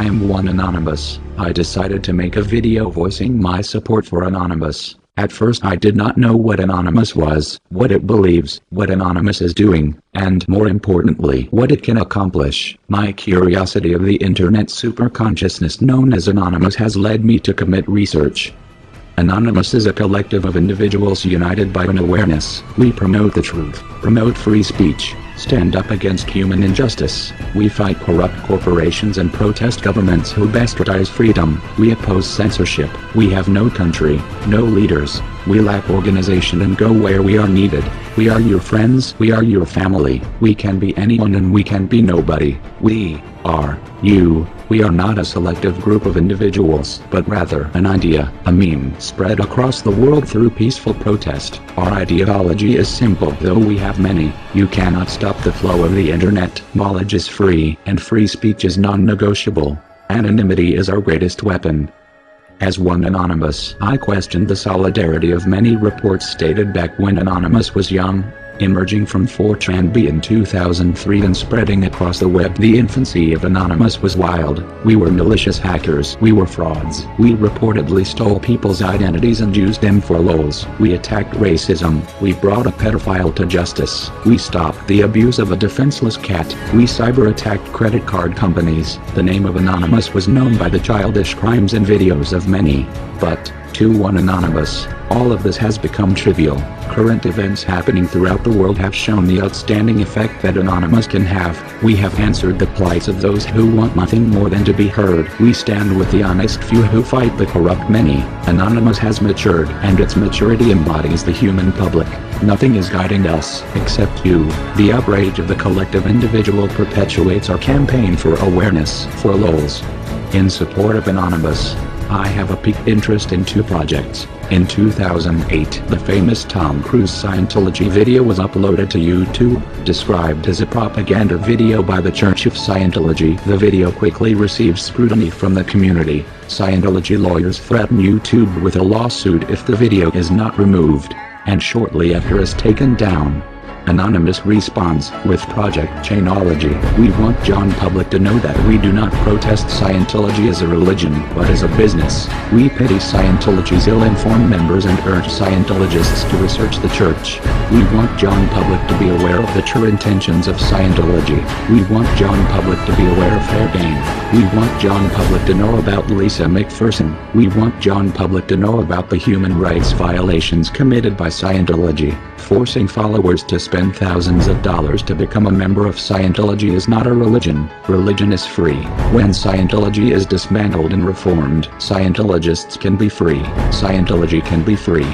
I am one Anonymous. I decided to make a video voicing my support for Anonymous. At first I did not know what Anonymous was, what it believes, what Anonymous is doing, and more importantly, what it can accomplish. My curiosity of the internet superconsciousness known as Anonymous has led me to commit research. Anonymous is a collective of individuals united by an awareness. We promote the truth, promote free speech, stand up against human injustice. We fight corrupt corporations and protest governments who bastardize freedom. We oppose censorship. We have no country, no leaders. We lack organization and go where we are needed. We are your friends. We are your family. We can be anyone and we can be nobody. We are you. We are not a selective group of individuals, but rather an idea, a meme spread across the world through peaceful protest. Our ideology is simple, though we have many. You cannot stop the flow of the internet. Knowledge is free, and free speech is non-negotiable. Anonymity is our greatest weapon. As one Anonymous, I questioned the solidarity of many reports stated back when Anonymous was young. Emerging from 4chanB in 2003 and spreading across the web, the infancy of Anonymous was wild. We were malicious hackers. We were frauds. We reportedly stole people's identities and used them for lols. We attacked racism. We brought a pedophile to justice. We stopped the abuse of a defenseless cat. We cyber-attacked credit card companies. The name of Anonymous was known by the childish crimes and videos of many. But, to one Anonymous, all of this has become trivial. Current events happening throughout the world have shown the outstanding effect that Anonymous can have. We have answered the plights of those who want nothing more than to be heard. We stand with the honest few who fight the corrupt many. Anonymous has matured, and its maturity embodies the human public. Nothing is guiding us, except you. The outrage of the collective individual perpetuates our campaign for awareness, for lols. In support of Anonymous, I have a peaked interest in two projects. In 2008, the famous Tom Cruise Scientology video was uploaded to YouTube. Described as a propaganda video by the Church of Scientology, the video quickly receives scrutiny from the community. Scientology lawyers threaten YouTube with a lawsuit if the video is not removed, and shortly after is taken down. Anonymous responds with Project Chainology. We want John Public to know that we do not protest Scientology as a religion, but as a business. We pity Scientology's ill-informed members and urge Scientologists to research the church. We want John Public to be aware of the true intentions of Scientology. We want John Public to be aware of fair game. We want John Public to know about Lisa McPherson. We want John Public to know about the human rights violations committed by Scientology. Forcing followers to spend thousands of dollars to become a member of Scientology is not a religion. Religion is free. When Scientology is dismantled and reformed, Scientologists can be free. Scientology can be free.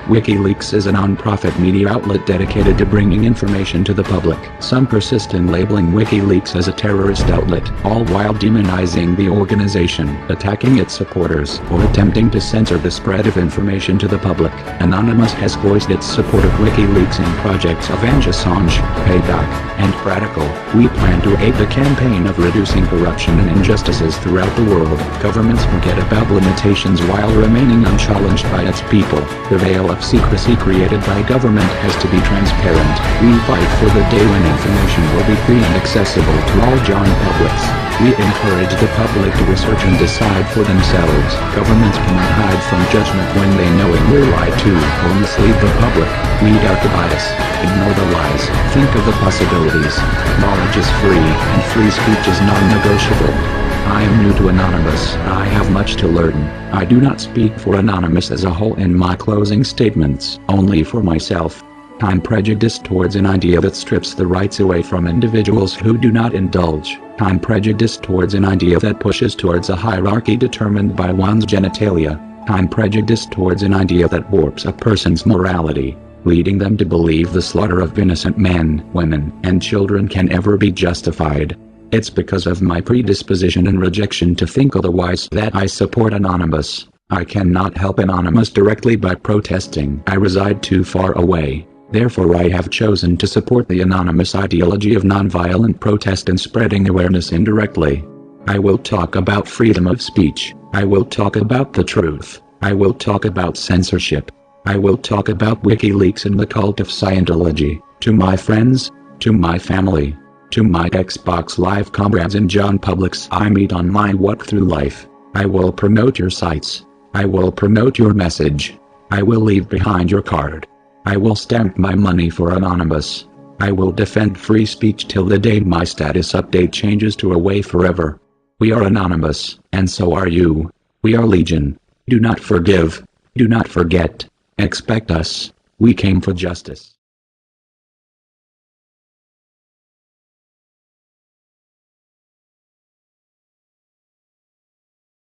WikiLeaks is a non-profit media outlet dedicated to bringing information to the public. Some persist in labeling WikiLeaks as a terrorist outlet, all while demonizing the organization, attacking its supporters, or attempting to censor the spread of information to the public. Anonymous has voiced its support of WikiLeaks in projects Avenge Assange, Payback, and Radical. We plan to aid the campaign of reducing corruption and injustices throughout the world. Governments forget about limitations while remaining unchallenged by its people. The veil of secrecy created by government has to be transparent. We fight for the day when information will be free and accessible to all John Publics. We encourage the public to research and decide for themselves. Governments cannot hide from judgment when they knowingly lie to or mislead the public. Weed out the bias. Ignore the lies. Think of the possibilities. Knowledge is free, and free speech is non-negotiable. I am new to Anonymous. I have much to learn. I do not speak for Anonymous as a whole in my closing statements, only for myself. I'm prejudiced towards an idea that strips the rights away from individuals who do not indulge. I'm prejudiced towards an idea that pushes towards a hierarchy determined by one's genitalia. I'm prejudiced towards an idea that warps a person's morality, leading them to believe the slaughter of innocent men, women, and children can ever be justified. It's because of my predisposition and rejection to think otherwise that I support Anonymous. I cannot help Anonymous directly by protesting. I reside too far away. Therefore I have chosen to support the Anonymous ideology of nonviolent protest and spreading awareness indirectly. I will talk about freedom of speech. I will talk about the truth. I will talk about censorship. I will talk about WikiLeaks and the cult of Scientology. To my friends, to my family, To my Xbox Live comrades and John Publics I meet on my walk through life, I will promote your sites. I will promote your message. I will leave behind your card. I will stamp my money for Anonymous. I will defend free speech till the day my status update changes to away forever. We are Anonymous, and so are you. We are Legion. Do not forgive. Do not forget. Expect us. We came for justice.